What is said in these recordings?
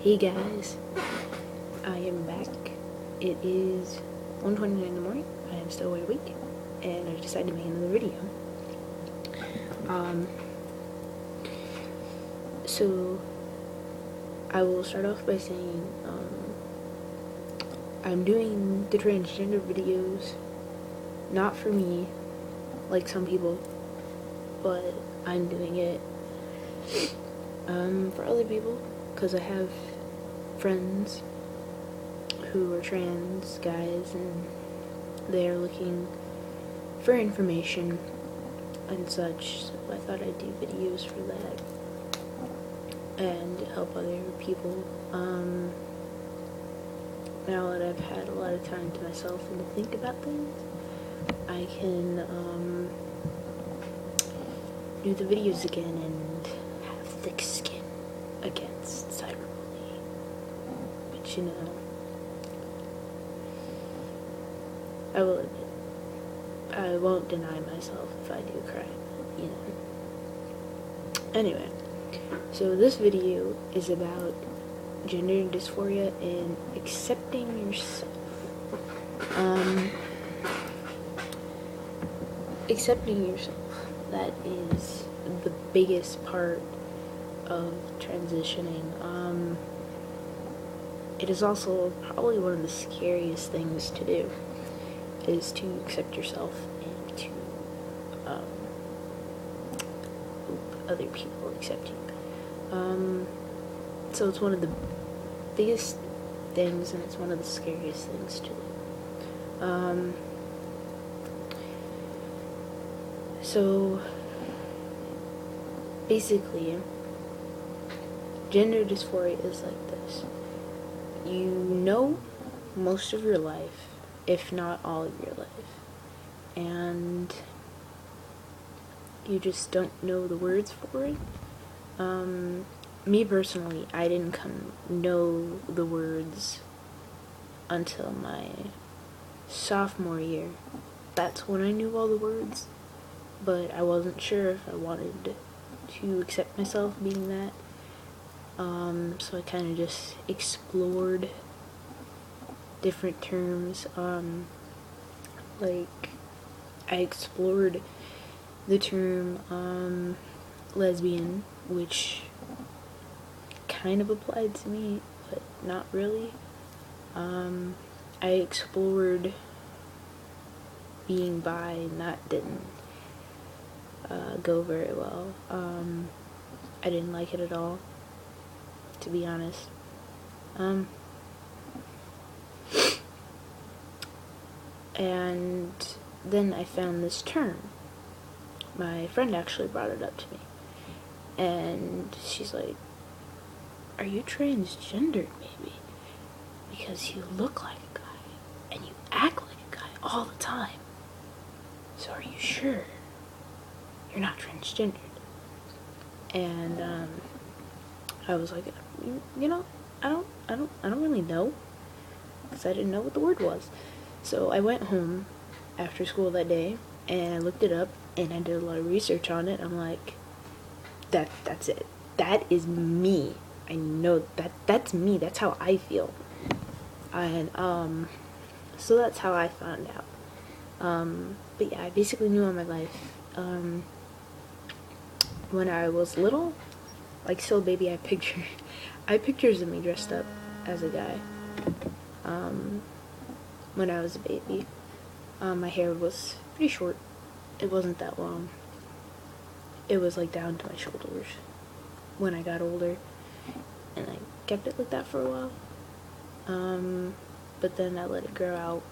Hey guys, I am back. It is 1:29 in the morning. I am still awake, and I decided to make another video. So I will start off by saying, I'm doing the transgender videos, not for me, like some people, but I'm doing it, for other people, because I have friends who are trans guys and they're looking for information and such, so I thought I'd do videos for that and help other people. Now that I've had a lot of time to myself and to think about things, I can do the videos again and have thick skin against cyberbullying. But you know, I will admit, I won't deny myself if I do cry, but, you know. Anyway, so this video is about gender dysphoria and accepting yourself. Accepting yourself, that is the biggest part of transitioning. It is also probably one of the scariest things to do, is to accept yourself and to hope other people accept you. So it's one of the biggest things, and it's one of the scariest things to do. So basically, gender dysphoria is like this. You know most of your life, if not all of your life, and you just don't know the words for it. Me personally, I didn't know the words until my sophomore year. That's when I knew all the words, but I wasn't sure if I wanted to accept myself being that. So I kind of just explored different terms. Like, I explored the term lesbian, which kind of applied to me, but not really. I explored being bi, and that didn't go very well. I didn't like it at all, to be honest. And then I found this term. My friend actually brought it up to me, and she's like, "Are you transgendered, maybe? Because you look like a guy, and you act like a guy all the time. So are you sure you're not transgendered?" And I was like, you know, I don't really know, because I didn't know what the word was. So I went home after school that day and I looked it up and I did a lot of research on it. I'm like, that's it. That is me. I know that's me. That's how I feel. And so that's how I found out. But yeah, I basically knew all my life. When I was little, like still a baby, I have pictures of me dressed up as a guy. When I was a baby, my hair was pretty short. It wasn't that long. It was like down to my shoulders when I got older, and I kept it like that for a while. But then I let it grow out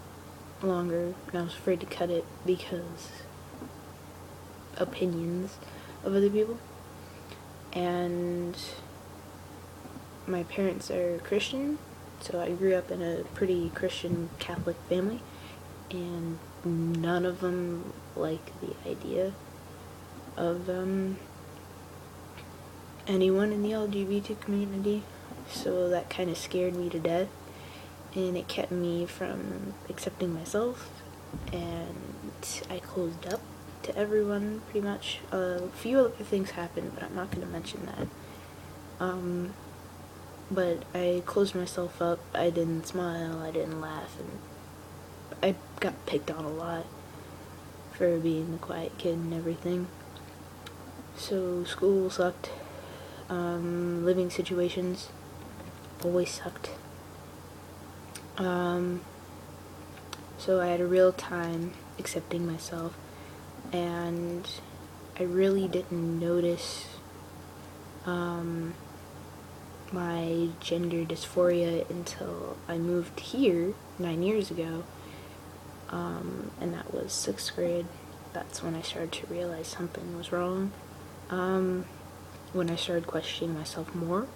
longer, and I was afraid to cut it because opinions of other people. And my parents are Christian, so I grew up in a pretty Christian Catholic family, and none of them like the idea of anyone in the LGBT community, so that kind of scared me to death, and it kept me from accepting myself, and I closed up to everyone pretty much. A few other things happened, but I'm not going to mention that. but I closed myself up. I didn't smile, I didn't laugh, and I got picked on a lot for being the quiet kid and everything. So school sucked. Living situations always sucked. So I had a real time accepting myself, and I really didn't notice my gender dysphoria until I moved here 9 years ago, and that was 6th grade. That's when I started to realize something was wrong. When I started questioning myself more.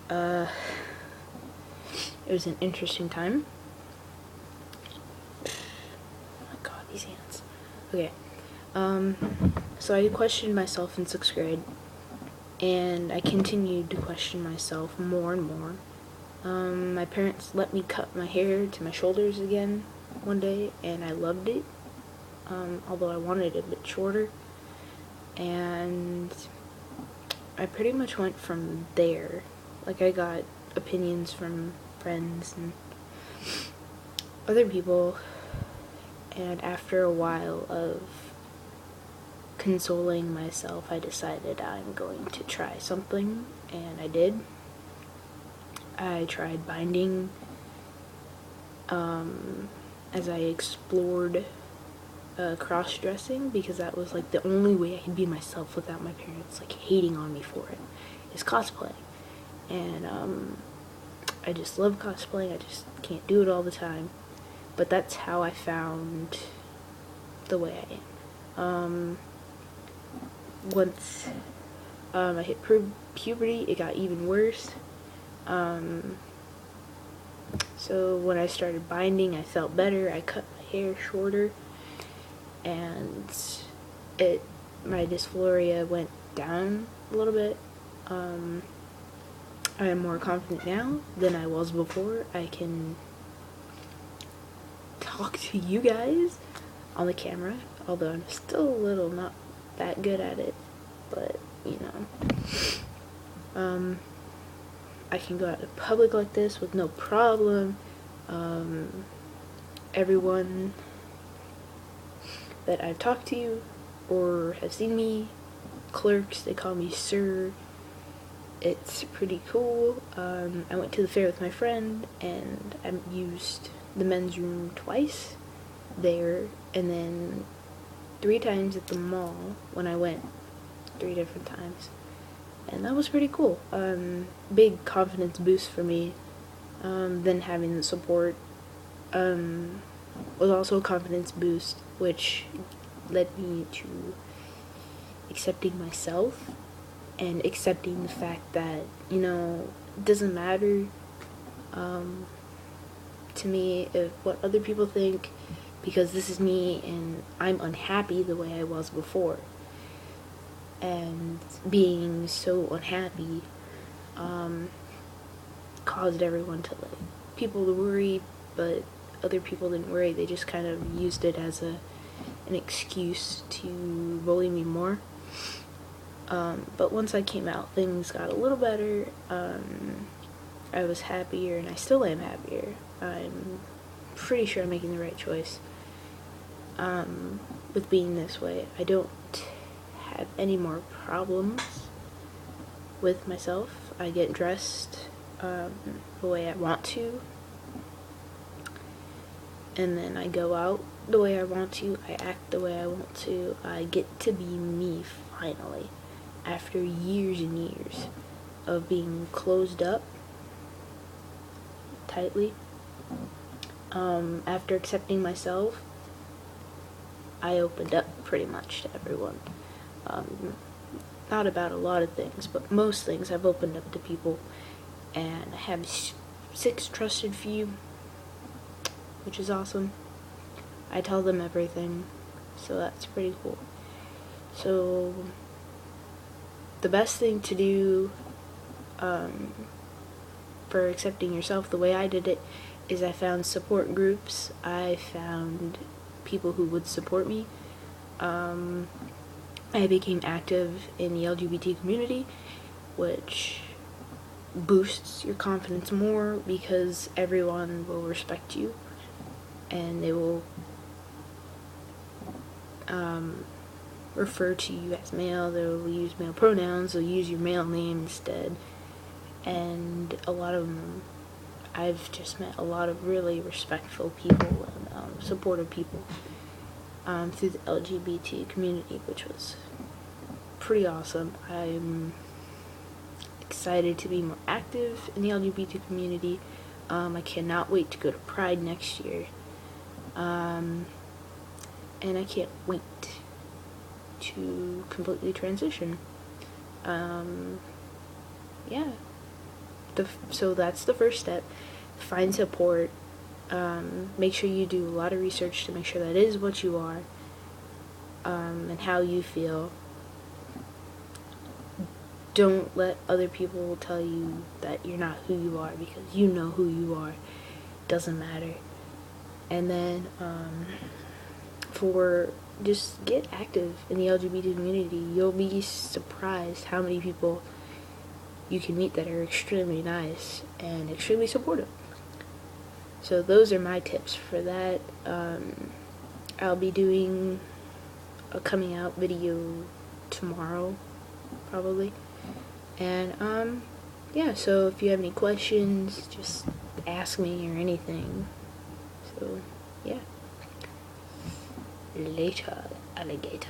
It was an interesting time. Oh my god, these hands. Okay. So I questioned myself in 6th grade, and I continued to question myself more and more. My parents let me cut my hair to my shoulders again one day, and I loved it, although I wanted it a bit shorter. And I pretty much went from there. Like, I got opinions from friends and other people, and after a while of consoling myself, I decided I'm going to try something, and I did. I tried binding, as I explored cross-dressing, because that was like the only way I could be myself without my parents like hating on me for it, is cosplay. And I just love cosplaying. I just can't do it all the time, but that's how I found the way I am. Once I hit puberty, it got even worse. So when I started binding, I felt better. I cut my hair shorter, and my dysphoria went down a little bit. I am more confident now than I was before. I can talk to you guys on the camera, although I'm still a little not that good at it, but you know. I can go out in public like this with no problem. Everyone that I've talked to or have seen me, clerks, they call me sir. It's pretty cool. I went to the fair with my friend, and I used the men's room twice there, and then 3 times at the mall when I went, 3 different times. And that was pretty cool. Big confidence boost for me. Then having the support was also a confidence boost, which led me to accepting myself and accepting the fact that, you know, it doesn't matter to me if what other people think, because this is me and I'm unhappy the way I was before. And being so unhappy caused everyone to, like, people to worry, but other people didn't worry. They just kind of used it as an excuse to bully me more. But once I came out, things got a little better. I was happier, and I still am happier. I'm pretty sure I'm making the right choice with being this way. I don't have any more problems with myself. I get dressed the way I want to, and then I go out the way I want to. I act the way I want to. I get to be me finally, after years and years of being closed up tightly. After accepting myself, I opened up pretty much to everyone. Not about a lot of things, but most things I've opened up to people, and I have 6 trusted few, which is awesome. I tell them everything, so that's pretty cool. So the best thing to do for accepting yourself the way I did it is I found support groups. I found people who would support me. I became active in the LGBT community, which boosts your confidence more because everyone will respect you and they will refer to you as male. They'll use male pronouns, they'll use your male name instead. And a lot of them, I've just met a lot of really respectful people and supportive people through the LGBT community, which was pretty awesome. I'm excited to be more active in the LGBT community. I cannot wait to go to Pride next year. And I can't wait to completely transition. Yeah. So that's the first step. Find support. Make sure you do a lot of research to make sure that is what you are, and how you feel. Don't let other people tell you that you're not who you are, because you know who you are. Doesn't matter. And then just get active in the LGBT community. You'll be surprised how many people you can meet that are extremely nice and extremely supportive. So those are my tips for that. I'll be doing a coming out video tomorrow, probably. And yeah, so if you have any questions, just ask me or anything. So yeah. Later, alligator.